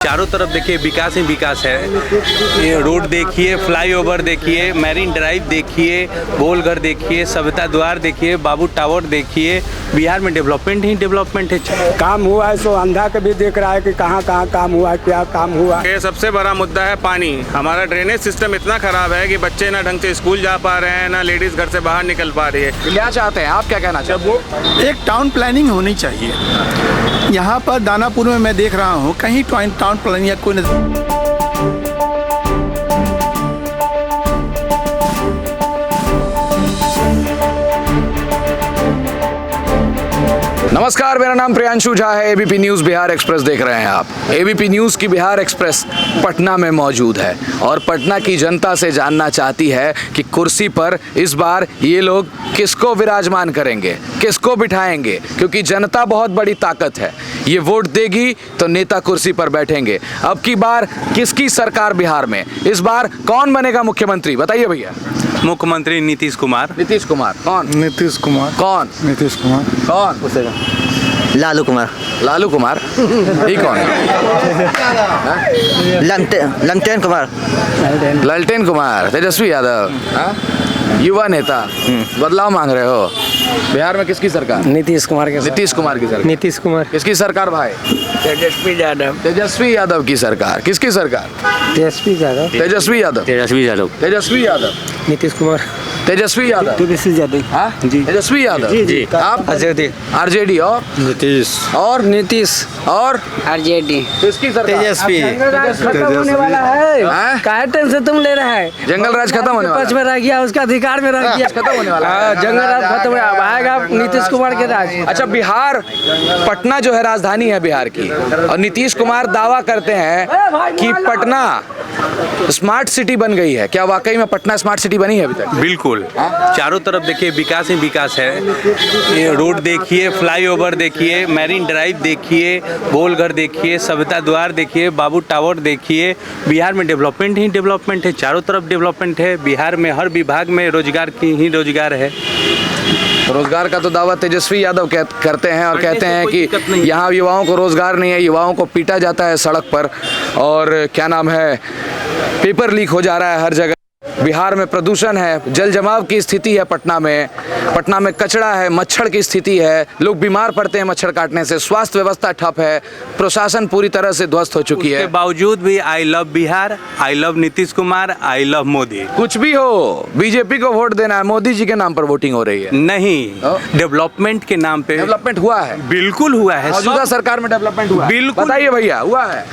चारों तरफ देखिए विकास ही विकास है। ये रोड देखिए, फ्लाईओवर देखिए, मैरीन ड्राइव देखिए, गोलघर देखिए, सविता द्वार देखिए, बाबू टावर देखिए। बिहार में डेवलपमेंट ही डेवलपमेंट है। काम हुआ है सो अंधा के भी देख रहा है कि कहाँ कहाँ काम हुआ है, क्या काम हुआ। ये सबसे बड़ा मुद्दा है पानी। हमारा ड्रेनेज सिस्टम इतना खराब है कि बच्चे ना ढंग से स्कूल जा पा रहे हैं, ना लेडीज घर से बाहर निकल पा रही है। क्या चाहते हैं आप, क्या कहना चाहते हैं? एक टाउन प्लानिंग होनी चाहिए। यहाँ पर दानापुर में मैं देख रहा हूँ कहीं टाउन प्लानिंग या कोई नमस्कार, मेरा नाम प्रियांशु झा है। एबीपी न्यूज़ बिहार एक्सप्रेस देख रहे हैं आप। एबीपी न्यूज़ की बिहार एक्सप्रेस पटना में मौजूद है और पटना की जनता से जानना चाहती है कि कुर्सी पर इस बार ये लोग किसको विराजमान करेंगे, किसको बिठाएंगे, क्योंकि जनता बहुत बड़ी ताकत है। ये वोट देगी तो नेता कुर्सी पर बैठेंगे। अब की बार किसकी सरकार बिहार में, इस बार कौन बनेगा मुख्यमंत्री, बताइए भैया। मुख्यमंत्री नीतीश कुमार। नीतीश कुमार। कौन? नीतीश कुमार। कौन? नीतीश कुमार। कौन पूछेगा? लालू कुमार। लालू कुमार। ये कौन है? ललटेन कुमार। ललटेन कुमार। तेजस्वी यादव। हाँ? युवा नेता। बदलाव मांग रहे हो। बिहार में किसकी सरकार? नीतीश कुमार के। नीतीश कुमार की सरकार। नीतीश कुमार। किसकी सरकार भाई? तेजस्वी यादव। तेजस्वी यादव की सरकार। किसकी सरकार? तेजस्वी यादव। तेजस्वी यादव। तेजस्वी यादव। तेजस्वी यादव। नीतीश कुमार। तेजस्वी यादव। तेजस्वी यादव। हाँ जी, तेजस्वी यादव। जी। आप? आरजेडी। और नीतीश। और नीतीश। और आरजेडी। किसकी सरकार? तेजस्वी। खत्म होने वाला है। हाँ? काहे टेंशन तुम ले रहा है? जंगल राज खत्म होने वाला पक्ष में रह गया, उसका अधिकार में रह गया। खत्म होने वाला है। जंगल राज खत्म आएगा नीतीश कुमार के राज। अच्छा, बिहार, पटना जो है राजधानी है बिहार की, और नीतीश कुमार दावा करते हैं कि पटना स्मार्ट सिटी बन गई है। क्या वाकई में पटना स्मार्ट सिटी बनी है अभी तक? बिल्कुल। चारों तरफ देखिए विकास ही विकास है। ये रोड देखिए, फ्लाईओवर देखिए, मैरीन ड्राइव देखिए, गोलघर देखिए, सविता द्वार देखिए, बाबू टावर देखिए। बिहार में डेवलपमेंट ही डेवलपमेंट है। चारों तरफ डेवलपमेंट है। बिहार में हर विभाग में रोजगार की ही रोजगार है। रोजगार का तो दावा तेजस्वी यादव करते हैं और कहते हैं कि यहाँ युवाओं को रोजगार नहीं है, युवाओं को पीटा जाता है सड़क पर, और क्या नाम है, पेपर लीक हो जा रहा है हर जगह। बिहार में प्रदूषण है, जल जमाव की स्थिति है पटना में कचरा है, मच्छर की स्थिति है, लोग बीमार पड़ते हैं मच्छर काटने से, स्वास्थ्य व्यवस्था ठप है, प्रशासन पूरी तरह से ध्वस्त हो चुकी है। उसके बावजूद भी I love Bihar, I love Nitish Kumar, I love Modi. कुछ भी हो, बीजेपी को वोट देना है, मोदी जी के नाम पर वोटिंग हो रही है। नहीं, डेवलपमेंट के नाम पे डेवलपमेंट हुआ है, बिल्कुल हुआ है। मौजूदा सरकार में डेवलपमेंट हुआ है। बिल्कुल। बताइए भैया, हुआ है?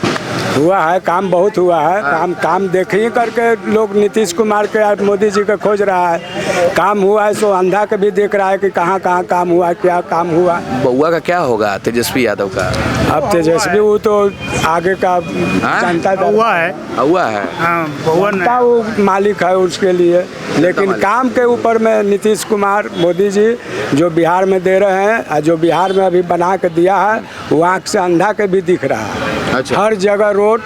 हुआ है, काम बहुत हुआ है। काम देख ही करके लोग नीतीश कुमार के और मोदी जी को खोज रहा है। काम हुआ है सो अंधा के भी देख रहा है कि कहाँ कहाँ काम हुआ, क्या काम हुआ। बउआ का क्या होगा तेजस्वी यादव का? अब तेजस्वी वो तो आगे का जनता हुआ है। हुआ है। जनता वो मालिक है उसके लिए, लेकिन काम के ऊपर में नीतीश कुमार मोदी जी जो बिहार में दे रहे हैं और जो बिहार में अभी बना के दिया है, वो आँख से अंधा के भी दिख रहा है। अच्छा। हर जगह रोड,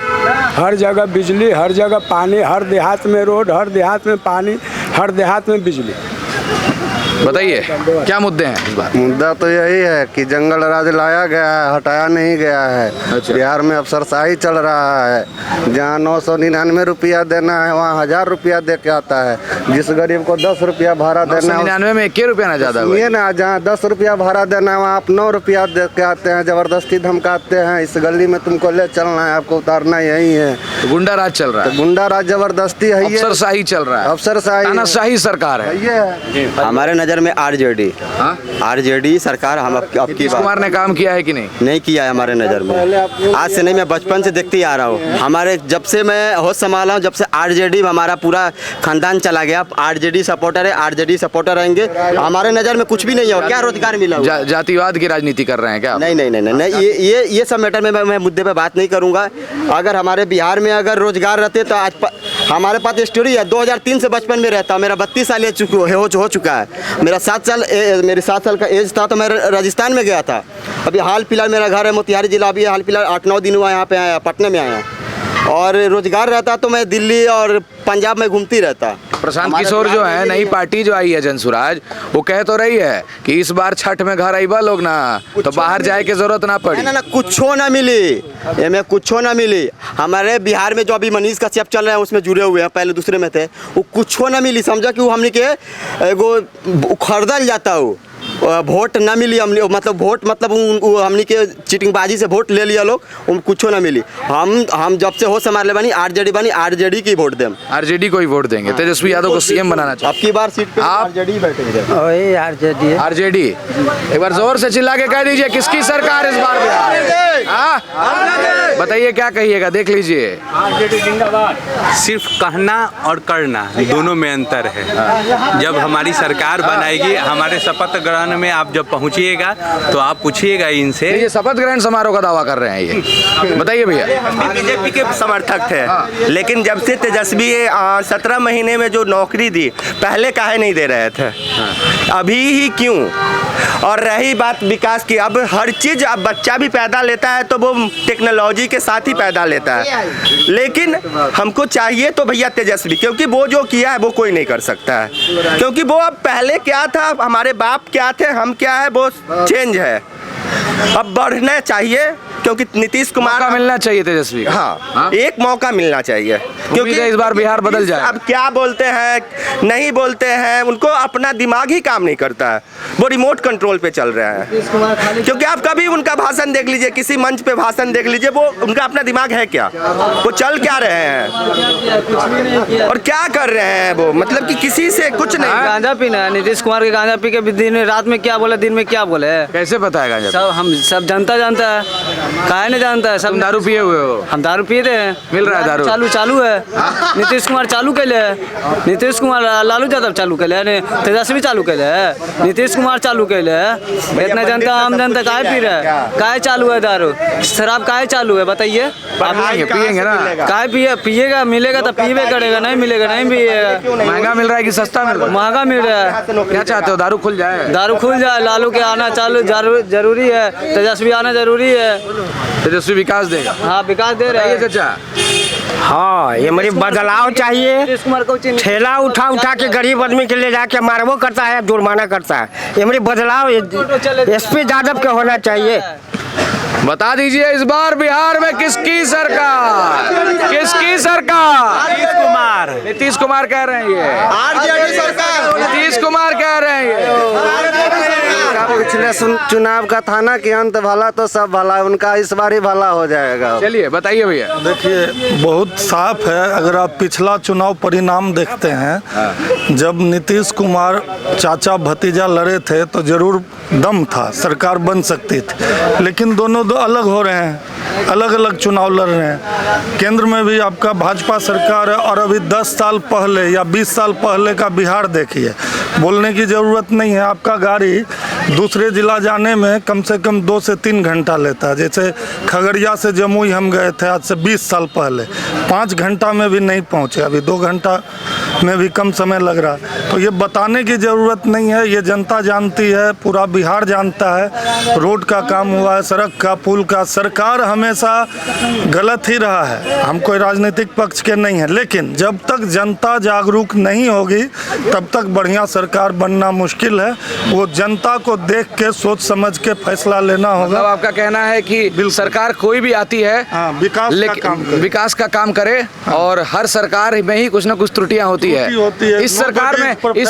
हर जगह बिजली, हर जगह पानी, हर देहात में रोड, हर देहात में पानी, हर देहात में बिजली। बताइए क्या मुद्दे हैं इस बार? मुद्दा तो यही है कि जंगल राज लाया गया है, हटाया नहीं गया है। अच्छा। बिहार में अफसरशाही चल रहा है। जहाँ 999 रुपया देना है वहाँ 1000 रुपया दे के आता है। जिस गरीब को 10 रुपया भाड़ा देना है, 999 में 1 रुपया ना ज्यादा हुआ। ये ना, जहाँ 10 रुपया भाड़ा देना है वहाँ आप 9 रुपया दे के आते हैं। जबरदस्ती धमकाते हैं, इस गली में तुमको ले चलना है, आपको उतारना यही है। गुंडा राज चल रहा है, गुंडा राज जबरदस्ती है, ये अफसरशाही चल रहा है, अफसरशाही, तानाशाही सरकार है। ये है। हमारे नज़र में आरजेडी। हाँ? आरजेडी सरकार हम आपकी नीतीश कुमार ने काम किया है कि नहीं? किया है हमारे नज़र में। आज से नहीं, मैं बचपन से देखते ही आ रहा हूँ। हमारे जब से मैं होश संभाला हूँ, जब से आरजेडी हमारा पूरा खानदान चला गया। आरजेडी सपोर्टर है, आरजेडी सपोर्टर रहेंगे। हमारे नज़र में कुछ भी नहीं हो। क्या रोजगार मिला? जातिवाद की राजनीति कर रहे हैं क्या? नहीं, ये सब मैटर में मैं मुद्दे पे बात नहीं करूँगा। अगर हमारे बिहार में अगर रोजगार रहते तो आज हमारे पास स्टोरी है। 2003 से बचपन में रहता हूँ, मेरा 32 साल हो चुका है। मेरी 7 साल का एज था तो मैं राजस्थान में गया था। अभी हाल फिलहाल मेरा घर है मोतिहारी जिला। अभी हाल फिलहाल 8-9 दिन हुआ यहाँ पे आया, पटना में आया। और रोजगार रहता तो मैं दिल्ली और पंजाब में घूमती रहता। प्रशांत किशोर जो है, नई पार्टी जो आई है जनसुराज, वो कह तो रही है कि इस बार छठ में घर आइबा लोग ना तो बाहर जाए की जरूरत ना पड़ी। ना कुछो ना मिली, एमे कुछो ना मिली। हमारे बिहार में जो अभी मनीष कश्यप चल रहे हैं उसमें जुड़े हुए हैं, पहले दूसरे में थे, वो कुछो ना मिली। समझा कि वो हमने के एगो खरीदल जाता हो, वोट ना मिली हमने, मतलब वोट मतलब हमने के चीटिंगबाजी से वोट ले लिया लोग, कुछो ना मिली। हम जब से होश संभाल ले बनी आरजेडी बनी, आरजेडी की वोट दें, आरजेडी को ही वोट देंगे। तेजस्वी यादव को सीएम बनाना चाहिए। अब की बार सीट पे आप आरजेडी बैठेंगे। वही आरजेडी आरजेडी एक बार जोर से चिल्ला के कह दीजिए किसकी सरकार इस बार बिहार में? हाँ? बताइए क्या कहिएगा, देख लीजिए। सिर्फ कहना और करना दोनों में अंतर है। जब हमारी सरकार बनाएगी, हमारे शपथ ग्रहण में आप जब पहुंचिएगा तो आप पूछिएगा इनसे। ये शपथ ग्रहण समारोह का दावा कर रहे हैं ये, बताइए भैया। हम भी बीजेपी के समर्थक थे, लेकिन जब से तेजस्वी 17 महीने में जो नौकरी दी, पहले काहे नहीं दे रहे थे, अभी ही क्यों? और रही बात विकास की, अब हर चीज़, अब बच्चा भी पैदा लेता है तो वो टेक्नोलॉजी के साथ ही पैदा लेता है, लेकिन हमको चाहिए तो भैया तेजस्वी, क्योंकि वो जो किया है वो कोई नहीं कर सकता है। क्योंकि वो अब पहले क्या था, हमारे बाप क्या थे, हम क्या है, वो चेंज है। अब बढ़ना चाहिए, क्योंकि नीतीश कुमार मौका मिलना चाहिए तेजस्वी को। हाँ, एक मौका मिलना चाहिए, क्योंकि इस बार बिहार बदल जाए। अब क्या बोलते हैं नहीं बोलते हैं, उनको अपना दिमाग ही काम नहीं करता है, वो रिमोट कंट्रोल पे चल रहे हैं। क्योंकि आप कभी उनका भाषण देख लीजिए, किसी मंच पे भाषण देख लीजिए, वो उनका अपना दिमाग है क्या, वो चल क्या रहे हैं और क्या कर रहे हैं वो, मतलब कि किसी से कुछ नहीं। गांजा पीना है, नीतीश कुमार के गांजा पी के दिन रात में क्या बोले, दिन में क्या बोले, कैसे पता है गांजा? सब हम सब जनता जानता है, काहे नहीं जानता है। सब दारू पिए हुए हो? हम दारू पिए थे, मिल रहा है दारू? चालू है। नीतीश कुमार चालू कैले है, नीतीश कुमार लालू यादव चालू कैले है, तेजस्वी चालू कैले है, नीतीश कुमार चालू कैले है। इतना जनता, आम जनता काहे पी रहा है, काहे चालू है दारू, शराब काहे चालू है, बताइए। पिएंगे ना, काहे पिएगा, मिलेगा तो पीवे करेगा, नहीं मिलेगा नहीं पिएगा। महंगा मिल रहा है कि सस्ता मिल रहा है? महंगा मिल रहा है। क्या चाहते हो, दारू खुल जाए? दारू खुल जाए, लालू के आना चालू जरूरी है, तेजस्वी आना जरूरी है। तेजस्वी विकास देगा? हाँ, विकास दे रहे हैं चाचा। हाँ, ये मेरी बदलाव चाहिए। ठेला उठा के गरीब आदमी के ले जाके मारवो करता है, जुर्माना करता है। ये मेरी बदलाव एसपी यादव के होना चाहिए। बता दीजिए इस बार बिहार में किसकी सरकार, किसकी सरकार? नीतीश कुमार कह रहे हैं ये, आरजेडी सरकार, नीतीश कुमार कह रहे हैं ये। पिछले चुनाव का था ना कि अंत भला तो सब भला, उनका इस बार ही भला हो जाएगा। चलिए बताइए भैया। देखिए बहुत साफ है, अगर आप पिछला चुनाव परिणाम देखते हैं, जब नीतीश कुमार चाचा भतीजा लड़े थे तो जरूर दम था, सरकार बन सकती थी, लेकिन दोनों दो अलग हो रहे हैं, अलग अलग चुनाव लड़ रहे हैं। केंद्र में भी आपका भाजपा सरकार है, और अभी 10 साल पहले या 20 साल पहले का बिहार देखिए, बोलने की ज़रूरत नहीं है। आपका गाड़ी दूसरे जिला जाने में कम से कम 2 से 3 घंटा लेता है। जैसे खगड़िया से जमुई हम गए थे आज से 20 साल पहले, 5 घंटा में भी नहीं पहुँचे, अभी 2 घंटा में भी कम समय लग रहा है। तो ये बताने की ज़रूरत नहीं है, ये जनता जानती है, पूरा बिहार जानता है। रोड का काम हुआ है, सड़क का, पुल का, सरकार हमेशा गलत ही रहा है। हम कोई राजनीतिक पक्ष के नहीं हैं, लेकिन जब तक जनता जागरूक नहीं होगी तब तक बढ़िया सरकार बनना मुश्किल है। वो जनता को देख के सोच समझ के फैसला लेना होगा। मतलब आपका कहना है कि सरकार कोई भी आती है, विकास का काम करे, और हर सरकार में ही कुछ न कुछ त्रुटियां होती है। इस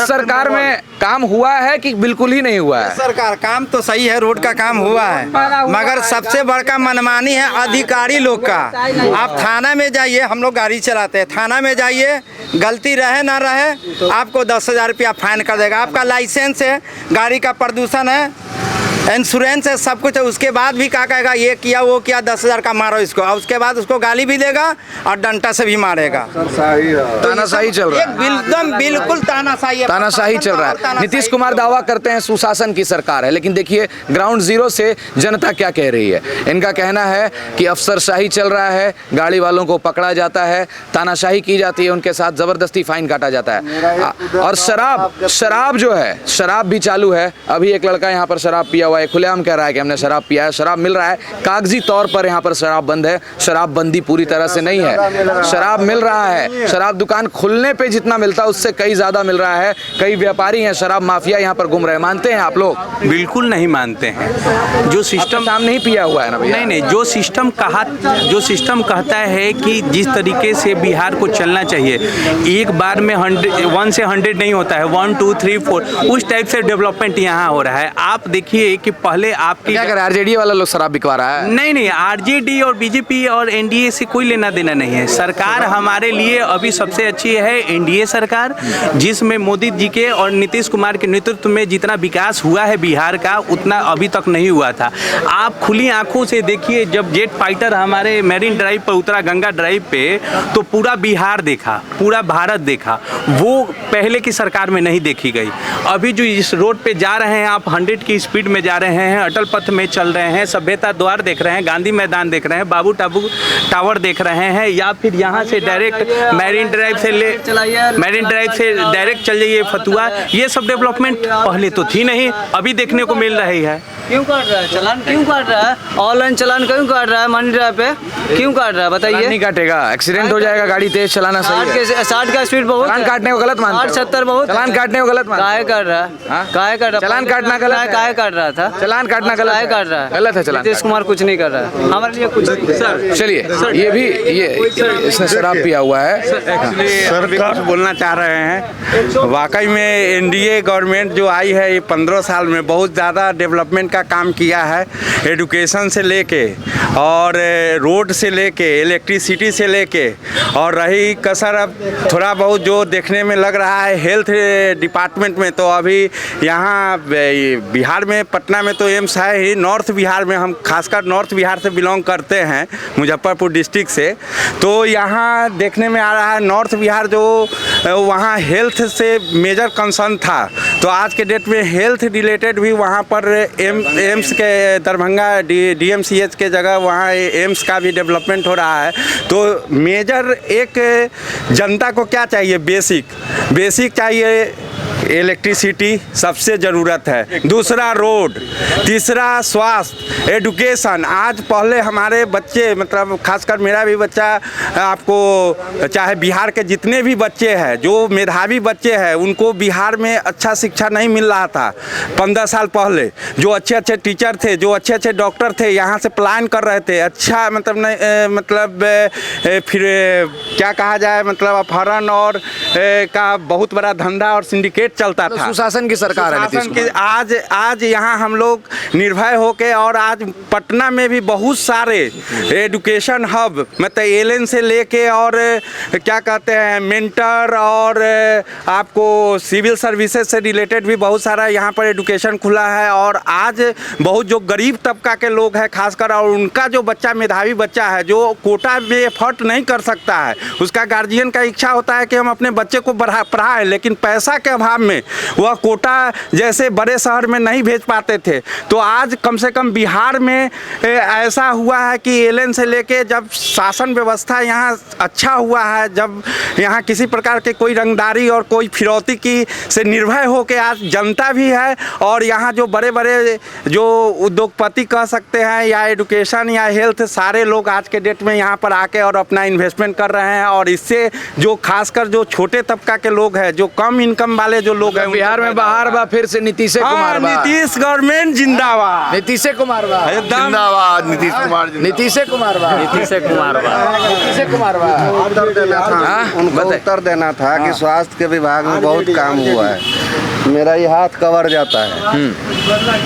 सरकार में काम हुआ है कि बिल्कुल ही नहीं हुआ है? सरकार काम तो सही है, रोड का काम हुआ है, मगर सबसे बड़का मनमानी है अधिकारी लोग का। आप थाना में जाइए, हम लोग गाड़ी चलाते हैं, थाना में जाइए, गलती रहे ना रहे आपको 10,000 रुपया फाइन कर देगा। आपका लाइसेंस है, गाड़ी का प्रदूषण है, इंश्योरेंस है, सब कुछ है, उसके बाद भी क्या कहेगा, ये किया वो किया, 10,000 का मारो इसको, और उसके बाद उसको गाली भी देगा और डंडा से भी मारेगा। तानाशाही चल रहा है, एकदम बिल्कुल तानाशाही चल रहा है। नीतीश कुमार दावा करते हैं सुशासन की सरकार है, लेकिन देखिए ग्राउंड जीरो से जनता क्या कह रही है। इनका कहना है कि अफसरशाही चल रहा है, गाड़ी वालों को पकड़ा जाता है, तानाशाही की जाती है, उनके साथ जबरदस्ती फाइन काटा जाता है, और शराब जो है, शराब भी चालू है। अभी एक लड़का यहाँ पर शराब पिया हुआ है, खुलेआम कह रहा है कि हमने शराब पिया है। शराब मिल रहा है, कागजी तौर पर यहाँ पर शराब बंद है, शराबबंदी पूरी तरह से नहीं है। शराब मिल रहा है, शराब दुकान खुलने पे जितना मिलता है उससे कई ज़्यादा मिल रहा है। कई व्यापारी हैं, शराब माफिया यहाँ पर घूम रहे हैं। मानते हैं आप लोग? बिल्कुल नहीं मानते हैं। जो सिस्टम शाम नहीं पिया हुआ है ना भैया? नहीं, जो सिस्टम कहता है कि जिस तरीके से बिहार को चलना चाहिए, एक बार में 1 से 100 नहीं होता है, 1 2 3 4 उस टाइप से डेवलपमेंट यहाँ हो रहा है। आप देखिए कि पहले आपकी क्या करें, आरजेडी वाला लोग शराब बिकवा रहा है? नहीं, आरजेडी और बीजेपी और एनडीए से कोई लेना देना नहीं है। सरकार हमारे लिए अभी सबसे अच्छी है एनडीए सरकार, जिसमें मोदी जी के और नीतीश कुमार के नेतृत्व में जितना विकास हुआ है बिहार का उतना अभी तक नहीं हुआ था। आप खुली आंखों से देखिए, जब जेट फाइटर हमारे मैरीन ड्राइव पर उतरा, गंगा ड्राइव पे, तो पूरा बिहार देखा, पूरा भारत देखा। वो पहले की सरकार में नहीं देखी गई। अभी जो इस रोड पे जा रहे हैं आप, 100 की स्पीड में जा रहे हैं, अटल पथ में चल रहे हैं, सभ्यता द्वार देख रहे हैं, गांधी मैदान देख रहे हैं, बाबू टावर देख रहे हैं, या फिर यहाँ से डायरेक्ट मैरीन ड्राइव से डायरेक्ट चल जाइए फतुहा। ये सब डेवलपमेंट पहले तो थी नहीं, अभी देखने को मिल रही है। क्यों काट रहा है चलान? क्यों काट रहा है? ऑनलाइन चलान क्यों काट रहा है? मनी ड्राइव पे क्यों काट रहा है बताइए? नहीं काटेगा, एक्सीडेंट हो जाएगा, गाड़ी तेज चलाना सही है। 60 का स्पीड बहुत, चलान काटने को गलत मानते हो? 60-70 बहुत, चलान काटने को गलत मानते हो? काहे काट रहा है? काहे काट रहा है? चलान काटना गलत है। काहे काट रहा था? चलान काटना गलत काहे है। काट रहा है? गलत है चलान। नीतीश कुमार कुछ नहीं कर रहा है हमारे लिए, कुछ नहीं। सर चलिए, ये भी इसने शराब पिया हुआ है। सरकार बोलना चाह रहे हैं, वाकई में एनडीए गवर्नमेंट जो आई है ये 15 साल में बहुत ज़्यादा डेवलपमेंट का काम किया है। एजुकेशन से लेके और रोड से लेके इलेक्ट्रिसिटी से लेके, और रही कसर अब थोड़ा बहुत जो देखने में लग रहा है हेल्थ डिपार्टमेंट में, तो अभी यहाँ बिहार में पटना में तो एम्स है ही। नॉर्थ बिहार में, हम खासकर नॉर्थ बिहार से बिलोंग करते हैं, मुजफ्फरपुर डिस्ट्रिक्ट से, तो यहाँ देखने में आ रहा है नॉर्थ बिहार जो वहाँ हेल्थ से मेजर कंसर्न था, तो आज के डेट में हेल्थ रिलेटेड भी वहाँ पर एम्स के दरभंगा DMCH के जगह वहाँ एम्स का भी डेवलपमेंट हो रहा है। तो मेजर एक जनता को क्या चाहिए? बेसिक चाहिए, इलेक्ट्रिसिटी सबसे ज़रूरत है, दूसरा रोड, तीसरा स्वास्थ्य, एजुकेशन। आज पहले हमारे बच्चे, मतलब खासकर मेरा भी बच्चा, आपको चाहे बिहार के जितने भी बच्चे हैं जो मेधावी बच्चे हैं, उनको बिहार में अच्छा शिक्षा नहीं मिल रहा था। 15 साल पहले जो अच्छे अच्छे टीचर थे, जो अच्छे अच्छे डॉक्टर थे, यहाँ से पलायन कर रहे थे। अच्छा फिर क्या कहा जाए, मतलब अपहरण और का बहुत बड़ा धंधा और सिंडिकेट चलता था। सुशासन की सरकार है। आज यहाँ हम लोग निर्भय होके, और आज पटना में भी बहुत सारे एजुकेशन हब, मतलब एलन से लेके और क्या कहते हैं मेंटर, और आपको सिविल सर्विसेज से रिलेटेड भी बहुत सारा यहाँ पर एजुकेशन खुला है। और आज बहुत जो गरीब तबका के लोग हैं खासकर, और उनका जो बच्चा मेधावी बच्चा है जो कोटा में एफर्ट नहीं कर सकता है, उसका गार्जियन का इच्छा होता है कि हम अपने बच्चे को पढ़ाएं, लेकिन पैसा के अभाव में वह कोटा जैसे बड़े शहर में नहीं भेज पाते थे। तो आज कम से कम बिहार में ऐसा हुआ है कि एलन से लेके जब शासन व्यवस्था यहाँ अच्छा हुआ है, जब यहाँ किसी प्रकार के कोई रंगदारी और कोई फिरौती की से निर्भय होकर आज जनता भी है, और यहाँ जो बड़े बड़े जो उद्योगपति कह सकते हैं, या एजुकेशन या हेल्थ, सारे लोग आज के डेट में यहाँ पर आके और अपना इन्वेस्टमेंट कर रहे हैं। और इससे जो खासकर जो छोटे तबका के लोग हैं, जो कम इनकम वाले जो लोग हैं, बिहार में बाहर बा फिर से नीतीश कुमार बा। नीतीश गवर्नमेंट जिंदाबाद, नीतीश कुमार बा, जिंदाबाद, नीतीश कुमार, नीतीश कुमार बा, नीतीश कुमार बा, नीतीश कुमार बा। उनको उत्तर देना था कि स्वास्थ्य के विभाग में बहुत काम हुआ है। मेरा ये हाथ कवर जाता है,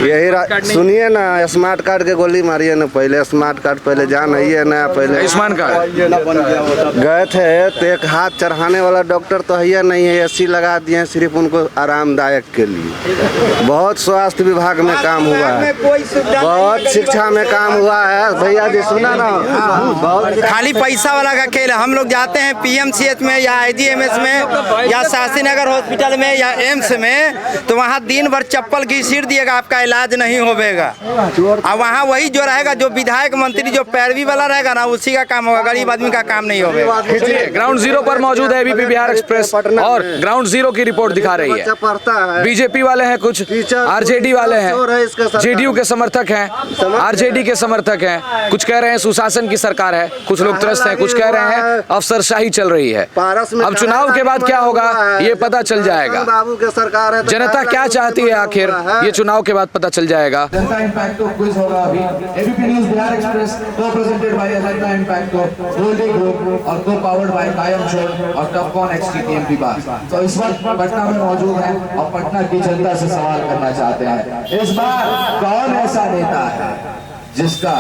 यही सुनिए ना, स्मार्ट कार्ड के गोली मारिए ना, पहले स्मार्ट कार्ड पहले जान है ना, पहले आयुष्मान कार्ड गए थे तो एक हाथ चढ़ाने वाला डॉक्टर तो है नहीं है, AC लगा दिए हैं सिर्फ उनको आरामदायक के लिए। बहुत स्वास्थ्य विभाग में काम हुआ है, बहुत शिक्षा में काम हुआ है। भैया जी सुना ना, बहुत खाली पैसा वाला का खेल है। हम लोग जाते हैं PMCH में या IGMS में या शास्त्री नगर हॉस्पिटल में या एम्स में, तो वहाँ दिन भर चप्पल घसीट दिएगा, आपका इलाज नहीं होगा। और वहाँ वही जो रहेगा, जो विधायक मंत्री जो पैरवी वाला रहेगा ना, उसी का काम होगा, गरीब आदमी का काम नहीं होगा। चलिए, ग्राउंड जीरो पर मौजूद है एबीपी बिहार एक्सप्रेस और ग्राउंड जीरो की रिपोर्ट दिखा रही है। बीजेपी वाले हैं, कुछ आरजेडी वाले हैं, जेडीयू के समर्थक हैं, आरजेडी के समर्थक हैं। कुछ कह रहे हैं सुशासन की सरकार है, कुछ लोग त्रस्त हैं, कुछ कह रहे हैं अफसरशाही चल रही है। अब चुनाव के बाद क्या होगा ये पता चल जाएगा। बाबू के सरकार है, जनता क्या चाहती है आखिर ये चुनाव के बाद पता चल जाएगा। जनता इम्पैक्टो क्विज होगा अभी। एबीपी न्यूज़ बिहार एक्सप्रेस को प्रेजेंटेड बाय जनता इम्पैक्टो, गोल्डी ग्रुप और को पावर्ड बाय कायम शोर और टॉपकॉन एक्सटीएमपी बार। तो इस वक्त पटना में मौजूद हैं और पटना की जनता से सवाल करना चाहते हैं, इस बार कौन ऐसा नेता है जिसका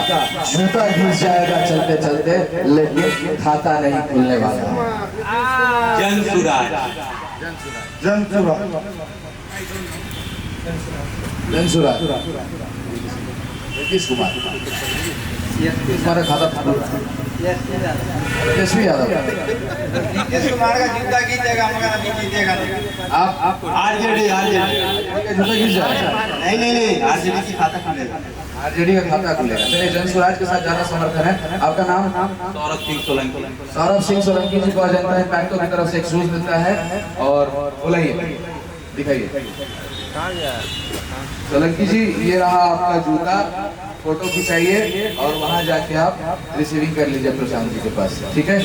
जूता घिस जाएगा चलते चलते, लेकिन खाता नहीं खुलने वाला। जन सुराज, जनसुराज नीतीश कुमार, तुम्हारा खाता तेजस्वी यादव। नीतीश कुमार का जूता घिसेगा मगर अभी जीतेगा नहीं। आप आरजेडी जूता घिस जाएगा? नहीं, आरजेडी की खाता खुलेगा, आरजेडी का खाता खुलेगा। चलिए, जनसुराज के साथ ज्यादा समर्थन है। आपका नाम? सौरभ सिंह सोलंकी जी को जनता इम्पैक्टो की तरफ से एक शूज मिलता है और बोलिए, दिखाइए। सोलंकी जी, ये रहा आपका जूता, फोटो खिंचाइए और वहां जाके आप रिसीविंग कर लीजिए प्रशांत जी के पास, ठीक है?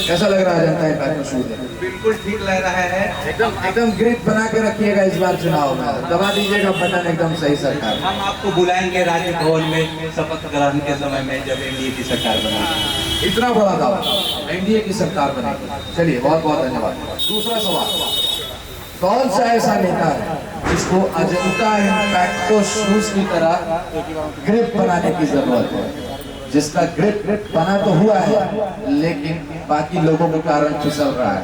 कैसा लग रहा है जनता इम्पैक्ट शूज? बिल्कुल ठीक लग रहा है। एकदम ग्रिप बना के रखिएगा इस बार चुनाव में, दबा दीजिएगा बटन एकदम सही सरकार। हम आपको बुलाएंगे राजभवन में शपथ ग्रहण के समय में जब एनडीए की सरकार बनेगी। इतना बड़ा दावा, एनडीए की सरकार बनेगी। चलिए, बहुत बहुत धन्यवाद। दूसरा सवाल, कौन सा ऐसा नेता है जिसको अजंता इम्पैक्टो शूज की तरह ग्रिप बनाने की जरूरत है, जिसका ग्रिप बना तो हुआ है लेकिन बाकी लोगों के कारण फिसल रहा है,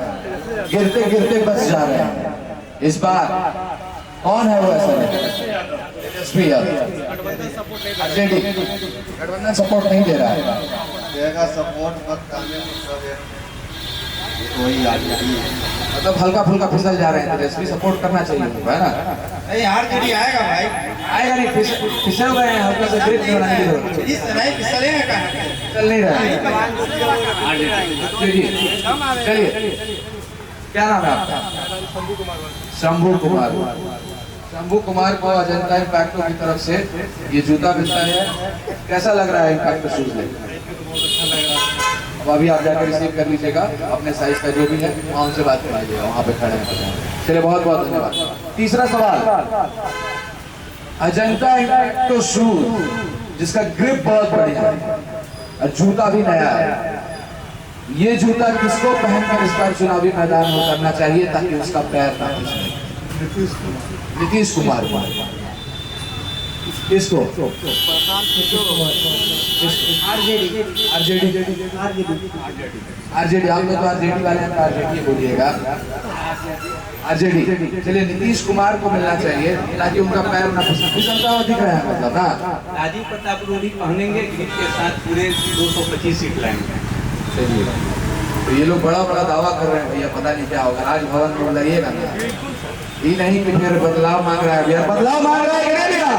गिरते गिरते बच जा रहे हैं। इस बार कौन है वो ऐसा नेता? तेजस्वी यादव। आरजेडी गठबंधन सपोर्ट नहीं दे रहा है, मतलब हल्का फुल्का फिसल जा रहे हैं। तेजस्वी सपोर्ट करना चाहिए, है ना? नहीं, आरजेडी आएगा भाई, आएगा नहीं, फिसल रहे हैं, हल्का सा ग्रिप बनाने की जरूरत है। नहीं फिसलेगा कहाँ? चल नहीं रहा है। चलिए, क्या नाम है आपका? शंभू कुमार। शंभू कुमार को अजंता इम्पैक्टो की तरफ से ये जूता मिलता है। कैसा लग रहा है इम्पैक्टो शूज लेकर? अब अभी आप जाकर रिसीव कर लीजिएगा, अपने साइज का जो भी है वहाँ उनसे बात कर लीजिएगा, वहाँ पे खड़े हैं। चलिए, बहुत बहुत धन्यवाद। तीसरा सवाल, अजंता इम्पैक्टो शूज जिसका ग्रिप बहुत बढ़िया है और जूता भी नया है, ये जूता किसको पहनकर इस बार चुनावी मैदान में उतरना चाहिए ताकि उसका पैर ना फिसले? नीतीश कुमार। किसको? आरजेडी। आप लोग तो आरजेडी वाले हैं, आरजेडी बोलिएगा। आरजेडी। चलिए, नीतीश कुमार को मिलना चाहिए ताकि उनका पैर ना फिसलता हुआ दिख रहा है, मतलब ना। राजीव प्रताप रूडी पहनेंगे, ग्रिप के साथ पूरे 225 सीट लाएंगे। चलिए, तो ये लोग बड़ा बड़ा दावा कर रहे हैं भैया, पता नहीं क्या होगा। राजभवन में बुलाइएगा ना, ये नहीं कि फिर बदलाव मांग रहा है भैया, बदलाव मांग रहा है कि नहीं भैया?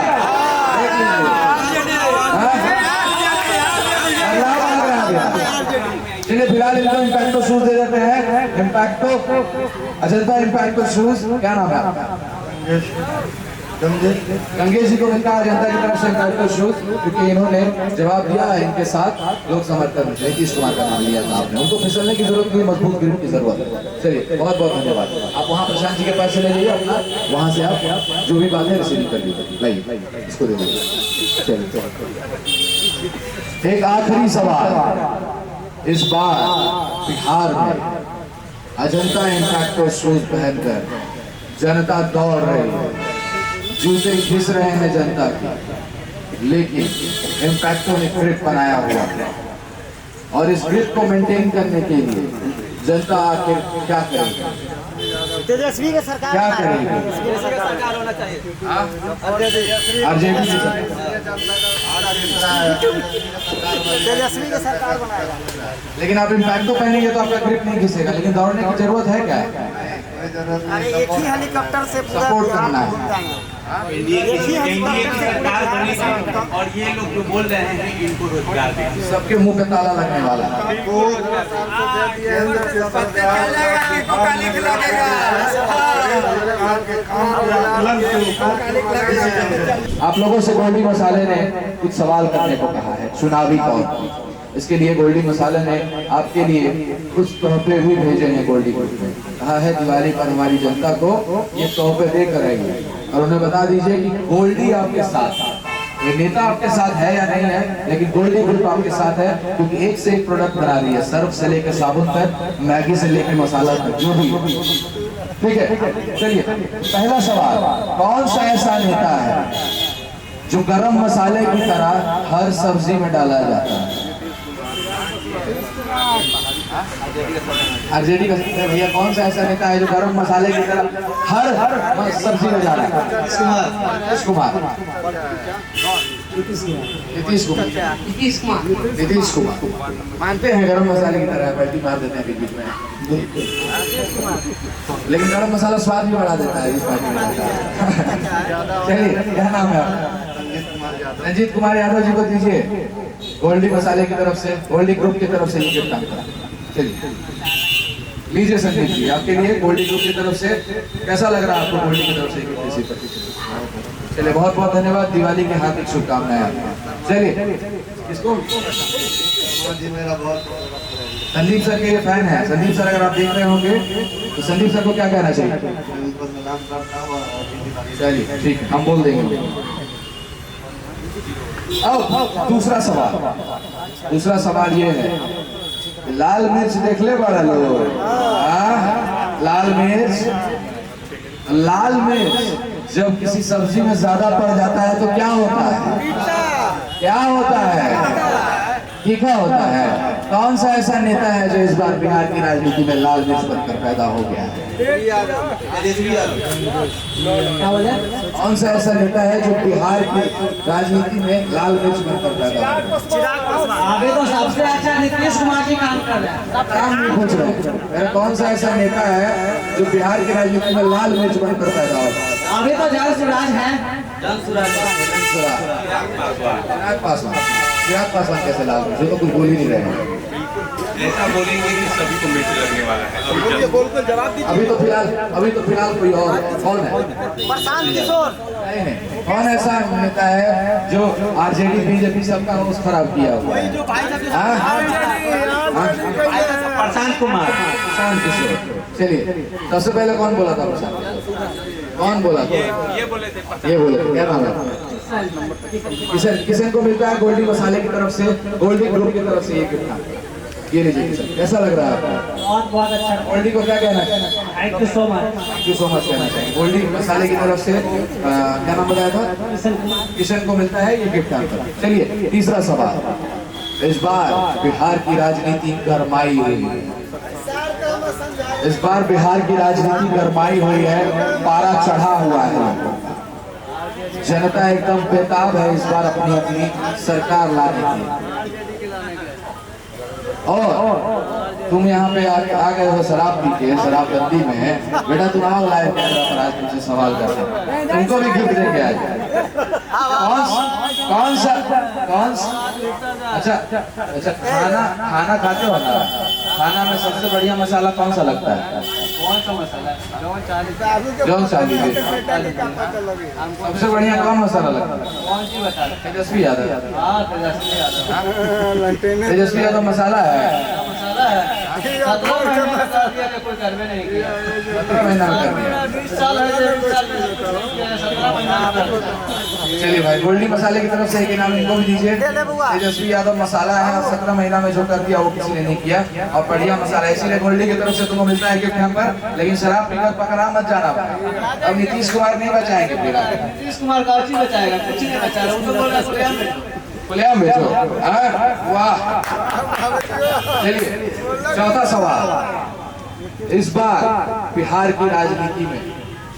चलिए, फिलहाल इनको इम्पैक्टो शूज दे देते हैं। इम्पैक्टो, अजंता इम्पैक्टो शूज। क्या नाम है आपका? गंगेश जी को मिलता है अजंता की तरफ से इम्पैक्टो शूज, क्योंकि इन्होंने जवाब दिया है, इनके साथ लोग समर्थन में नीतीश कुमार का नाम लिया था आपने। उनको फिसलने की जरूरत नहीं, मजबूत ग्रिप की जरूरत है। चलिए, बहुत बहुत धन्यवाद। आप वहाँ प्रशांत जी के पास चले जाइए, अपना वहाँ से आप जो भी बात है रिसीव कर लीजिए। लाइए, इसको दे दीजिए। चलिए, एक आखिरी सवाल, इस बार बिहार में अजंता इम्पैक्टो शूज पहनकर जनता दौड़ रही है, जूते घिस रहे हैं जनता की, लेकिन इम्पैक्टो ने ग्रिप बनाया हुआ है और इस ग्रिप को मेंटेन करने के लिए जनता आखिर क्या करेगी? तेजस्वी की सरकार क्या करेगी? सरकार होना चाहिए। आरजेडी की तेजस्वी की सरकार बनाएगा। लेकिन आप इम्पैक्टो पहनेंगे तो आपका ग्रिप नहीं घिसेगा, लेकिन दौड़ने की जरूरत है क्या? एक ही हेलीकॉप्टर से सपोर्ट करना है। और ये लोग जो बोल रहे हैं कि इनको रोजगार दें, सबके मुंह पे ताला लगने वाला है। आप लोगों से गोल्डी मसाले ने कुछ सवाल करने को कहा है चुनावी तौर पर। इसके लिए गोल्डी मसाले ने आपके लिए कुछ तोहफे भी भेजे हैं। गोल्डी ग्रुप में कहा है दिवाली पर हमारी जनता को ये तोहफे देकर आएंगे और उन्हें बता दीजिए कि गोल्डी आपके साथ है। ये नेता आपके साथ है या नहीं है, लेकिन गोल्डी ग्रुप आपके साथ है क्योंकि एक से एक प्रोडक्ट बना रही है, सर्फ से लेकर साबुन तक, मैगी से लेकर मसाला तक, जो भी। ठीक है, चलिए पहला सवाल, कौन सा ऐसा नेता है जो गरम मसाले की तरह हर सब्जी में डाला जाता है? आरजेडी का भैया, कौन सा ऐसा नेता है जो गरम मसाले की तरह हर सब्जी में डाला है? नीतीश कुमार। नीतीश कुमार मानते हैं गरम मसाले की तरह बैठी मार देते हैं बीच में, लेकिन गरम मसाला स्वाद भी बढ़ा देता है इस पार्टी में। चलिए, क्या नाम है आपका? रंजीत कुमार यादव जी को दीजिए गोल्डी मसाले की तरफ से, गोल्डी ग्रुप की तरफ से ये गिफ्ट आपका। चलिए लीजिए संदीप जी, आपके लिए गोल्डी ग्रुप की तरफ से। कैसा लग रहा है आपको गोल्डी की तरफ से गिफ्ट? चलिए बहुत बहुत धन्यवाद, दिवाली की हार्दिक शुभकामनाएं आपको। चलिए इसको संदीप सर के फैन है। संदीप सर अगर आप देख रहे होंगे तो संदीप सर को क्या कहना चाहिए? चलिए ठीक है, हम बोल देंगे। अब दूसरा सवाल ये है, लाल मिर्च देख ले बड़ा लोग, लाल मिर्च जब किसी सब्जी में ज्यादा पड़ जाता है तो क्या होता है? क्या होता है? तीखा होता है। कौन सा ऐसा नेता है जो इस बार बिहार की राजनीति में लाल मिर्च बनकर पैदा हो गया है? कौन सा ऐसा नेता है जो बिहार की राजनीति में लाल मिर्च बनकर पैदा हो गया? अभी तो सबसे अच्छा नीतीश कुमार जी काम कर रहे हैं। काम नहीं पूछ रहे, कौन सा ऐसा नेता है जो बिहार की राजनीति में लाल मिर्च बनकर पैदा हो गया? अभी तो जल सुराज है। चिराग पासवान कैसे लाल मिर्च? तो कुछ बोल ही नहीं रहे हैं। ऐसा बोलेंगे कि सभी को मिर्च लगने वाला है। अभी तो फिलहाल कोई और कौन है? प्रशांत किशोर। नहीं, कौन ऐसा नेता है जो आरजेडी बीजेपी सबका होश खराब किया हुआ है? प्रशांत कुमार। प्रशांत किशोर। चलिए सबसे पहले कौन बोला था? प्रशांत कौन बोला था? ये बोले थे। क्या नाम है? किशन को मिलता है गोल्डी मसाले की तरफ से, गोल्डी ग्रुप की तरफ से ये गिफ्ट। ये लीजिए किशन, कैसा लग रहा है आपको? बहुत अच्छा। गोल्डी को क्या कहना है? Thank you so much. Thank you so much कहना चाहिए। गोल्डी मसाले की तरफ से क्या नाम बताया था? किशन को मिलता है ये गिफ्ट आपका। चलिए तीसरा सवाल, इस बार बिहार की राजनीति गरमाई हुई है। इस बार बिहार की राजनीति गरमाई हुई है, पारा चढ़ा हुआ है। जनता एकदम बेताब है इस बार अपनी अपनी सरकार लाने की। और तुम यहाँ पे आ गए हो शराब पी के, शराबबंदी में। बेटा तुम आओ लाइव कैमरा पर, आज तुमसे सवाल करते, तुमको भी गिफ्ट देके आए। कौन सा अच्छा खाना खाते हो ना? खाना में सबसे बढ़िया मसाला कौन सा लगता है? कौन सा मसाला? जौन चाली। सबसे बढ़िया कौन मसाला लगता है? कौन सी बता? तेजस्वी यादव। हाँ तेजस्वी यादव। तेजस्वी यादव मसाला है। मसाला है। 17 महीने में कर दिया कि कोई करवे नहीं किया। 17 महीना में कर दिया। 20 साल है, 17 महीना में कर दिया। चलिए भाई, गोल्डी मसाले की तरफ से एक इनाम इनको भी दीजिए। तेजस्वी यादव मसाला है और 17 महीना में जो कर दिया वो किसी ने नहीं किया, और बढ़िया मसाला, इसीलिए गोल्डी की तरफ से तुमको मिलता है गिफ्ट यहाँ पर। लेकिन शराब पीकर पकड़ा मत जाना। अब नीतीश कुमार नहीं बचाएंगे फिर। नीतीश कुमार का अच्छी बचाएगा, कुछ नहीं बचाएगा। उनको बोल रहा है खुलेआम बेचो। वाह। चलिए चौथा सवाल, इस बार बिहार की राजनीति में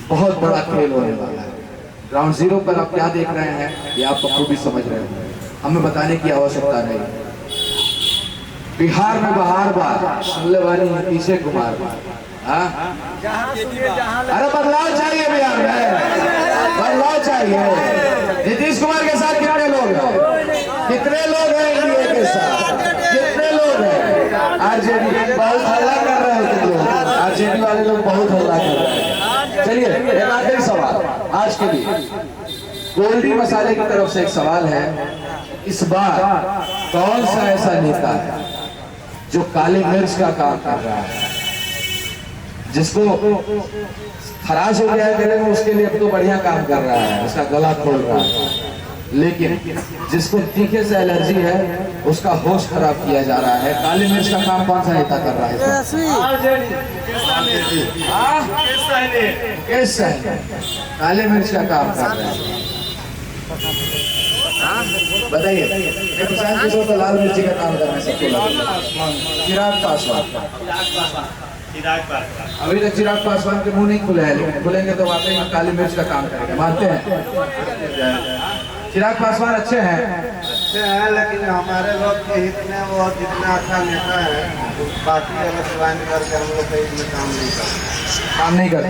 बहुत बड़ा खेल होने वाला है। ग्राउंड जीरो पर आप क्या देख रहे हैं ये आप खूब भी समझ रहे हैं, हमें बताने की आवश्यकता नहीं। बिहार में बार बार सुनने वाली नीतीश कुमार अरे बदलाव चाहिए बिहार में, बदलाव चाहिए। नीतीश कुमार के साथ कितने लोग हैं, कितने लोग हैं एनडीए के साथ, कितने लोग हैं? आरजेडी बहुत हल्ला कर रहे हैं, तुम लोग आरजेडी वाले लोग बहुत हल्ला कर रहे हैं। चलिए एक आखिरी सवाल आज के लिए, गोल्डी मसाले की तरफ से एक सवाल है, इस बार कौन सा ऐसा नेता है जो काली मिर्च का काम कर रहा है, जिसको खराश हो गया है गले में, उसके लिए अब तो बढ़िया काम कर रहा है, उसका गला खोल रहा है, लेकिन जिसको तीखे से एलर्जी है उसका होश खराब किया जा रहा है। काली मिर्च का काम कौन सा नेता कर रहा है? काली मिर्च का काम कर रहा है, बताइए। प्रशांत किशोर तो लाल मिर्ची का काम कर रहे हैं, सबको लगा। चिराग पासवान, अभी तक चिराग पासवान के मुंह नहीं खुले हैं, लेकिन खुलेंगे तो वाकई में काली मिर्च का काम करेंगे, मानते हैं? चिराग पासवान अच्छे हैं, लेकिन हमारे लोग के हित में वो जितना अच्छा नेता है, बाकी अगर ज्वाइन करके हम लोग के हित में काम नहीं करते।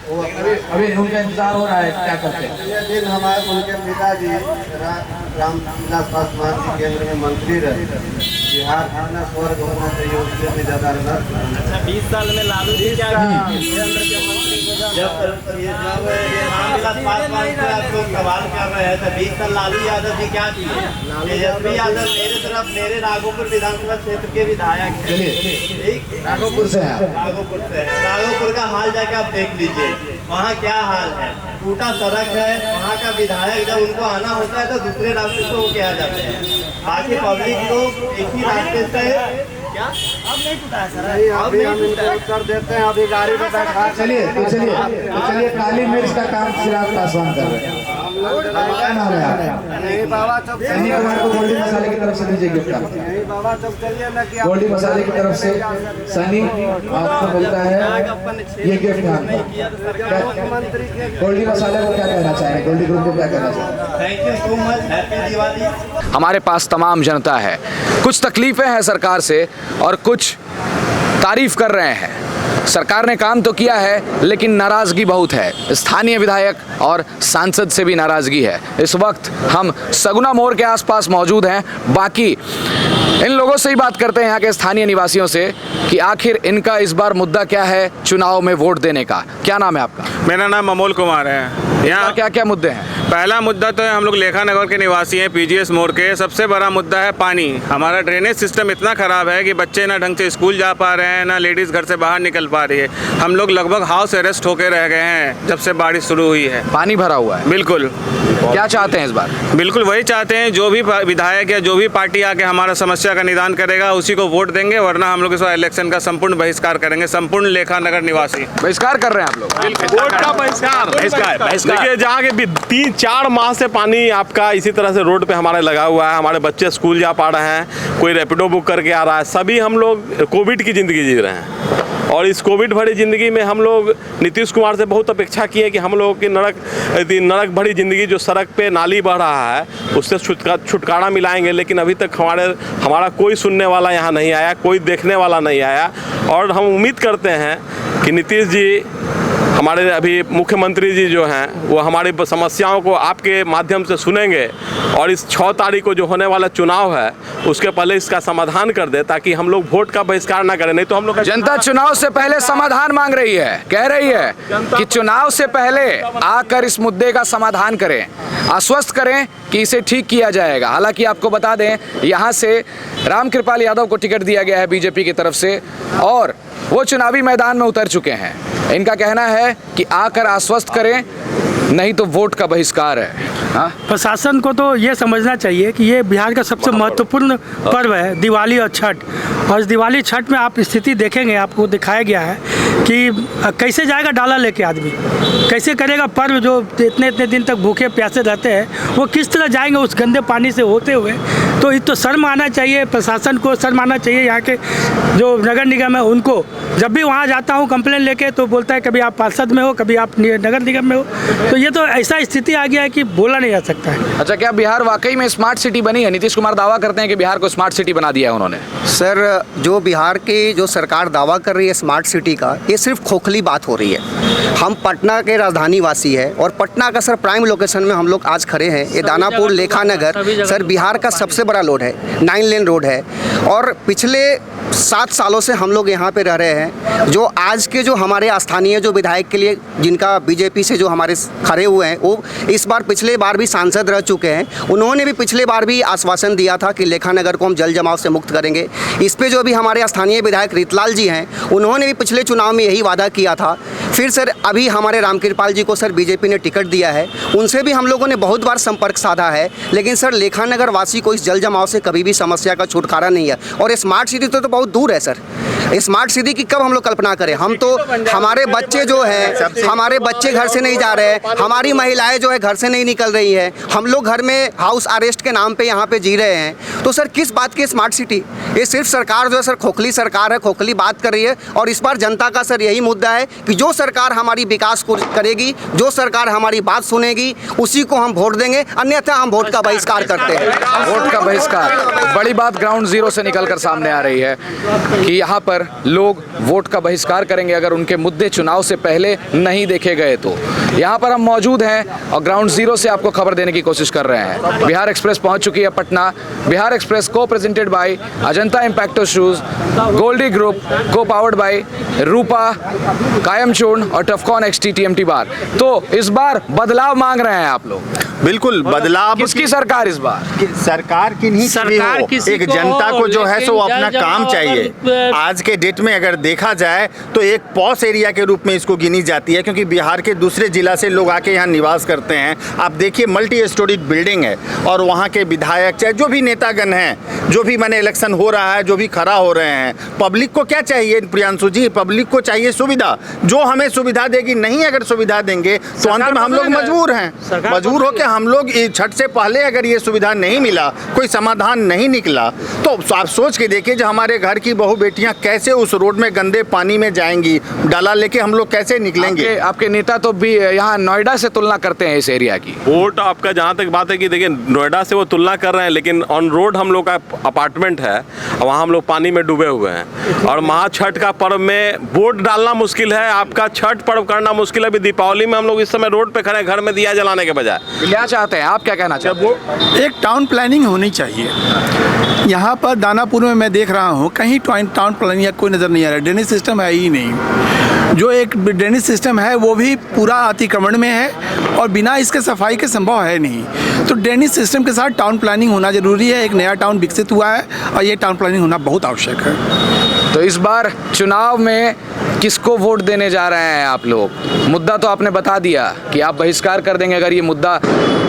वो अभी उनका इंतजार हो रहा है, क्या करते हैं? ये दिन हमारे उनके पिताजी रामविलास पासवान जी केंद्र में मंत्री रहे, बिहार कितना स्वर्ग होना चाहिए उससे भी ज्यादा। अच्छा 20 साल में लालू जी क्या केंद्र के मंत्री जब रामविलास पासवान से आप लोग सवाल कर रहे हैं तो 20 साल लालू यादव जी क्या किए? तेजस्वी यादव मेरे तरफ, मेरे नागौपुर विधानसभा क्षेत्र के विधायक हैं, नागौपुर से नागौपुर का हाल जाके आप देख लीजिए, वहाँ क्या हाल है, टूटा सड़क है। वहाँ का विधायक जब उनको आना होता है तो दूसरे रास्ते से वो क्या जाते हैं, बाकी पब्लिक लोग एक ही रास्ते से क्या अब नहीं टूटा है सर, अभी हम इनको उत्तर देते हैं, अभी गाड़ी में बैठा। चलिए काली मिर्च का काम चिराग पासवान कर रहे हैं। क्या नाम है आपका? बाबा चौक सनी कुमार को गोल्डी मसाले की तरफ से दीजिए गिफ्ट का। बाबा चौक चलिए ना कि गोल्डी मसाले की तरफ से सनी आपको मिलता है ये गिफ्ट। गोल्डी मसाले को क्या कहना चाहेंगे, गोल्डी ग्रुप को क्या कहना चाहेंगे? Thank you so much, happy Diwali. हमारे पास तमाम जनता है, कुछ तकलीफें हैं सरकार से और कुछ तारीफ कर रहे हैं। सरकार ने काम तो किया है लेकिन नाराज़गी बहुत है, स्थानीय विधायक और सांसद से भी नाराज़गी है। इस वक्त हम सगुना मोड़ के आसपास मौजूद हैं, बाकी इन लोगों से ही बात करते हैं, यहाँ के स्थानीय निवासियों से, कि आखिर इनका इस बार मुद्दा क्या है चुनाव में वोट देने का। क्या नाम है आपका? मेरा नाम अमोल कुमार है। यहाँ क्या क्या मुद्दे हैं? पहला मुद्दा तो है, हम लोग लेखा नगर के निवासी हैं, पीजीएस मोड़ के। सबसे बड़ा मुद्दा है पानी। हमारा ड्रेनेज सिस्टम इतना ख़राब है कि बच्चे ना ढंग से स्कूल जा पा रहे हैं, ना लेडीज़ घर से बाहर निकल पा रही है। हम लोग लगभग हाउस अरेस्ट होकर रह गए हैं जब से बारिश शुरू हुई है। पानी भरा हुआ है। बिल्कुल। क्या चाहते हैं इस बार? बिल्कुल वही चाहते हैं, जो भी विधायक या जो भी पार्टी आके हमारा समस्या का निदान करेगा उसी को वोट देंगे, वरना हम लोग इस बार इलेक्शन का संपूर्ण बहिष्कार करेंगे। संपूर्ण लेखा नगर निवासी बहिष्कार कर रहे हैं आप लोग? वोट का बहिष्कार। देखिए जहाँ के 3-4 माह से पानी आपका इसी तरह से रोड पे हमारे लगा हुआ है, हमारे बच्चे स्कूल जा पा रहे हैं, कोई रैपिडो बुक करके आ रहा है, सभी हम लोग कोविड की ज़िंदगी जी रहे हैं। और इस कोविड भरी ज़िंदगी में हम लोग नीतीश कुमार से बहुत अपेक्षा की है कि हम लोगों की नरक भरी ज़िंदगी जो सड़क पे नाली बह रहा है उससे छुटकारा मिलाएंगे, लेकिन अभी तक हमारा कोई सुनने वाला यहाँ नहीं आया, कोई देखने वाला नहीं आया। और हम उम्मीद करते हैं कि नीतीश जी, हमारे अभी मुख्यमंत्री जी जो हैं, वो हमारी समस्याओं को आपके माध्यम से सुनेंगे और इस 6 तारीख को जो होने वाला चुनाव है उसके पहले इसका समाधान कर दे, ताकि हम लोग वोट का बहिष्कार ना करें। नहीं तो हम लोग जनता चुनाव से पहले समाधान मांग रही है, कह रही है कि चुनाव से पहले आकर इस मुद्दे का समाधान करें, आश्वस्त करें कि इसे ठीक किया जाएगा। हालांकि आपको बता दें, यहाँ से रामकृपाल यादव को टिकट दिया गया है बीजेपी की तरफ से और वो चुनावी मैदान में उतर चुके हैं। इनका कहना है कि आकर आश्वस्त करें, नहीं तो वोट का बहिष्कार है। प्रशासन को तो ये समझना चाहिए कि ये बिहार का सबसे महत्वपूर्ण पर्व है, दिवाली और छठ। और इस दिवाली छठ में आप स्थिति देखेंगे, आपको दिखाया गया है कि कैसे जाएगा डाला लेके आदमी, कैसे करेगा पर्व। जो इतने दिन तक भूखे प्यासे रहते हैं वो किस तरह जाएंगे उस गंदे पानी से होते हुए तो ये तो शर्म आना चाहिए, प्रशासन को शर्म आना चाहिए। यहाँ के जो नगर निगम है उनको, जब भी वहाँ जाता हूँ कंप्लेन लेके तो बोलता है कभी आप पार्षद में हो, कभी आप नगर निगम में हो। तो ये तो ऐसा स्थिति आ गया है कि बोला नहीं जा सकता है। अच्छा, क्या बिहार वाकई में स्मार्ट सिटी बनी है? नीतीश कुमार दावा करते हैं कि बिहार को स्मार्ट सिटी बना दिया है उन्होंने। सर, जो बिहार की जो सरकार दावा कर रही है स्मार्ट सिटी का, ये सिर्फ खोखली बात हो रही है। हम पटना के राजधानी वासी है और पटना का सर प्राइम लोकेशन में हम लोग आज खड़े हैं। ये दानापुर लेखा नगर सर बिहार का सबसे बड़ा रोड है, 9 लेन रोड है और पिछले 7 सालों से हम लोग यहाँ पे रह रहे हैं। जो आज के जो हमारे स्थानीय जो विधायक के लिए जिनका बीजेपी से जो हमारे खड़े हुए हैं, वो इस बार पिछले बार भी सांसद रह चुके हैं। उन्होंने भी पिछले बार भी आश्वासन दिया था कि लेखा नगर को हम जल जमाव से मुक्त करेंगे। इस पे जो अभी हमारे स्थानीय विधायक रीतलाल जी हैं, उन्होंने भी पिछले चुनाव में यही वादा किया था। फिर सर अभी हमारे रामकृपाल जी को सर बीजेपी ने टिकट दिया है, उनसे भी हम लोगों ने बहुत बार संपर्क साधा है, लेकिन सर लेखा नगर वासी को इस जल जमाव से कभी भी समस्या का छुटकारा नहीं है। और स्मार्ट सिटी तो बहुत दूर है सर। स्मार्ट सिटी की कब हम लोग कल्पना करें? हम तो हमारे बच्चे जो हैं, हमारे बच्चे घर से नहीं जा रहे हैं, हमारी महिलाएं जो है घर से नहीं निकल रही हैं, हम लोग घर में हाउस अरेस्ट के नाम पे यहाँ पे जी रहे हैं। तो सर किस बात की स्मार्ट सिटी? ये सिर्फ सरकार जो है सर खोखली सरकार है, खोखली बात कर रही है। और इस बार जनता का सर यही मुद्दा है कि जो सरकार हमारी विकास को करेगी, जो सरकार हमारी बात सुनेगी, उसी को हम वोट देंगे, अन्यथा हम वोट का बहिष्कार करते हैं। वोट का बहिष्कार, बड़ी बात ग्राउंड जीरो से निकलकर सामने आ रही है कि यहाँ पर लोग वोट का बहिष्कार करेंगे अगर उनके मुद्दे चुनाव से पहले नहीं देखे गए तो। यहाँ पर हम मौजूद हैं और ग्राउंड जीरो से आपको खबर देने की कोशिश कर रहे हैं। बिहार एक्सप्रेस पहुँच चुकी है पटना। बिहार एक्सप्रेस को presented by Ajanta Impakto shoes, Goldee group, co powered by Rupa, Kayam Churna और टफकॉन XT TMT बार। तो इस बार बदलाव मांग रहे हैं आप लोग। बिल्कुल बदलाव। किसकी सरकार इस बार? सरकार की नहीं, सरकार एक जनता को जो है सो अपना काम चाहिए। आज के डेट में अगर देखा जाए तो एक पॉश एरिया के रूप में इसको गिनी जाती है, क्योंकि बिहार के दूसरे जिला से लोग आके यहाँ निवास करते हैं। आप देखिए मल्टी स्टोरीड बिल्डिंग है और वहाँ के विधायक चाहे जो भी नेतागण हैं, जो भी मैंने इलेक्शन हो रहा है, जो भी खड़ा हो रहे हैं, पब्लिक को क्या चाहिए प्रियांशु जी? पब्लिक को चाहिए सुविधा, जो हमें सुविधा देगी। नहीं अगर सुविधा देंगे तो अंत में हम लोग मजबूर हैं, मजबूर होकर हम लोग छठ से पहले अगर ये सुविधा नहीं मिला, कोई समाधान नहीं निकला, तो आप सोच के देखिए जो हमारे घर की बहू बेटियां कैसे उस रोड में गंदे पानी में जाएंगी, डाला लेके हम लोग कैसे निकलेंगे? आपके नेता तो भी यहाँ नोएडा से तुलना करते हैं इस एरिया की। वोट आपका जहाँ तक बात है कि देखिए नोएडा से वो तुलना कर रहे हैं, लेकिन ऑन रोड हम लोग का अपार्टमेंट है, वहाँ हम लोग पानी में डूबे हुए हैं। और महा छठ का पर्व में वोट डालना मुश्किल है, आपका छठ पर्व करना मुश्किल है। अभी दीपावली में हम लोग इस समय रोड पे खड़े हैं, घर में दिया जलाने के बजाय। क्या चाहते हैं आप, क्या कहना चाहते हैं? एक टाउन प्लानिंग होनी चाहिए। यहाँ पर दानापुर में मैं देख रहा हूँ कहीं टाउन प्लानिंग कोई नज़र नहीं आ रहा है। ड्रेनेज सिस्टम है ही नहीं। जो एक ड्रेनेज सिस्टम है वो भी पूरा अतिक्रमण में है और बिना इसके सफाई के संभव है नहीं। तो ड्रेनेज सिस्टम के साथ टाउन प्लानिंग होना ज़रूरी है। एक नया टाउन विकसित हुआ है और ये टाउन प्लानिंग होना बहुत आवश्यक है। तो इस बार चुनाव में किसको वोट देने जा रहे हैं आप लोग? मुद्दा तो आपने बता दिया कि आप बहिष्कार कर देंगे अगर ये मुद्दा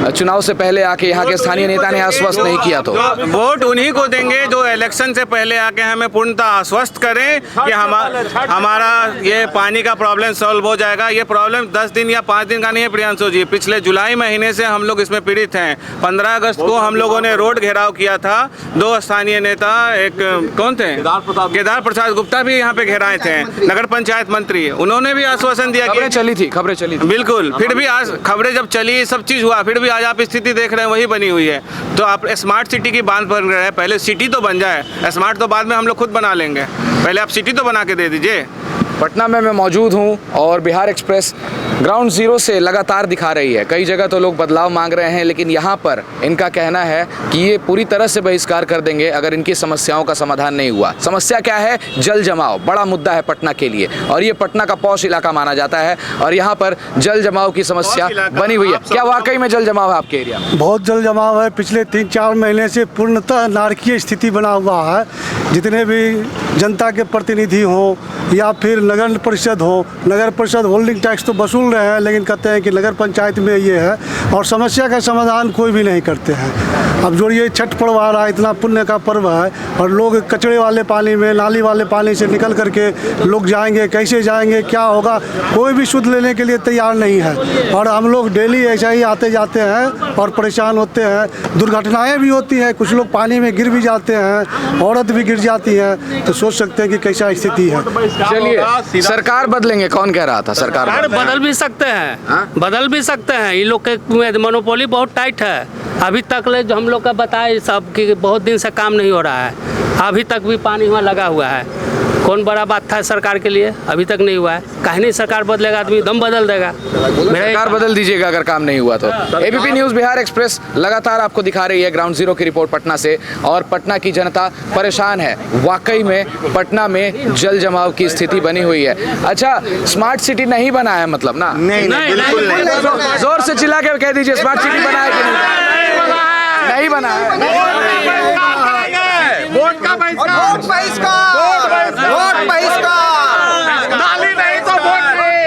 चुनाव से पहले आके यहाँ के स्थानीय नेता ने आश्वस्त नहीं किया तो। वोट उन्हीं को देंगे जो इलेक्शन से पहले आके हमें पूर्णतः आश्वस्त करें कि हमारा ये पानी का प्रॉब्लम सॉल्व हो जाएगा। ये प्रॉब्लम 10 दिन या 5 दिन का नहीं है प्रियांशु जी, पिछले जुलाई महीने से हम लोग इसमें पीड़ित हैं। 15 अगस्त को हम लोगों ने रोड घेराव किया था। 2 स्थानीय नेता, एक कौन थे, केदार प्रसाद गुप्ता भी यहाँ पे घेराए थे, नगर पंचायत मंत्री, उन्होंने भी आश्वासन दिया। खबरें चली थी बिल्कुल। फिर भी आज खबरें जब चली, सब चीज़ हुआ, फिर भी आज आप स्थिति देख रहे हैं वही बनी हुई है। तो आप स्मार्ट सिटी की बात बन रहे हैं, पहले सिटी तो बन जाए, स्मार्ट तो बाद में हम लोग खुद बना लेंगे, पहले आप सिटी तो बना के दे दीजिए। पटना में मैं मौजूद हूँ और बिहार एक्सप्रेस ग्राउंड जीरो से लगातार दिखा रही है। कई जगह तो लोग बदलाव मांग रहे हैं, लेकिन यहाँ पर इनका कहना है कि ये पूरी तरह से बहिष्कार कर देंगे अगर इनकी समस्याओं का समाधान नहीं हुआ। समस्या क्या है? जल जमाव बड़ा मुद्दा है पटना के लिए और ये पटना का पॉश इलाका माना जाता है और यहाँ पर जल जमाव की समस्या बनी हुई है। क्या वाकई में जल जमाव है आपके एरिया में? बहुत जल जमाव है। पिछले 3-4 महीने से पूर्णतः नारकीय स्थिति बना हुआ है। जितने भी जनता के प्रतिनिधि हों या फिर नगर परिषद हो, नगर परिषद होल्डिंग टैक्स तो वसूल रहे हैं, लेकिन कहते हैं कि नगर पंचायत में ये है, और समस्या का समाधान कोई भी नहीं करते हैं। अब जो ये छठ पर्व आ रहा है, इतना पुण्य का पर्व है, और लोग कचरे वाले पानी में, नाली वाले पानी से निकल करके लोग जाएंगे, कैसे जाएंगे, क्या होगा, कोई भी शुद्ध लेने के लिए तैयार नहीं है। और हम लोग डेली ऐसा ही आते जाते हैं और परेशान होते हैं। दुर्घटनाएं भी होती हैं, कुछ लोग पानी में गिर भी जाते हैं, औरत भी गिर जाती है, तो सोच सकते हैं कि कैसा स्थिति है। चलिए, सरकार बदलेंगे, कौन कह रहा था सरकार बदल भी सकते हैं, बदल भी सकते हैं। ये लोग के मोनोपोली बहुत टाइट है। अभी तक ले जो हम लोग का बताए सब कि बहुत दिन से काम नहीं हो रहा है, अभी तक भी पानी वहाँ लगा हुआ है। कौन बड़ा बात था सरकार के लिए, अभी तक नहीं हुआ है। कहीं नहीं सरकार बदलेगा, आदमी दम बदल देगा। सरकार बदल दीजिएगा अगर काम नहीं हुआ तो। एबीपी न्यूज़ बिहार एक्सप्रेस लगातार आपको दिखा रही है ग्राउंड जीरो की रिपोर्ट पटना से, और पटना की जनता परेशान है। वाकई में पटना में जल जमाव की स्थिति बनी हुई है। अच्छा, स्मार्ट सिटी नहीं बना है मतलब ना? नहीं, बिल्कुल नहीं। जोर से चिल्ला के कह दीजिए, स्मार्ट सिटी बना है कि नहीं बना है? वोट का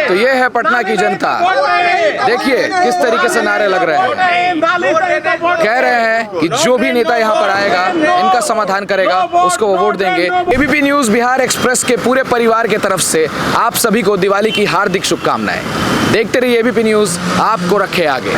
तो ये है पटना की जनता। देखिए किस तरीके से नारे लग रहे हैं। कह रहे हैं कि जो भी नेता यहाँ पर आएगा, इनका समाधान करेगा, उसको वो वोट देंगे। एबीपी न्यूज़ बिहार एक्सप्रेस के पूरे परिवार के तरफ से आप सभी को दिवाली की हार्दिक शुभकामनाएं। देखते रहिए एबीपी न्यूज़, आपको रखे आगे।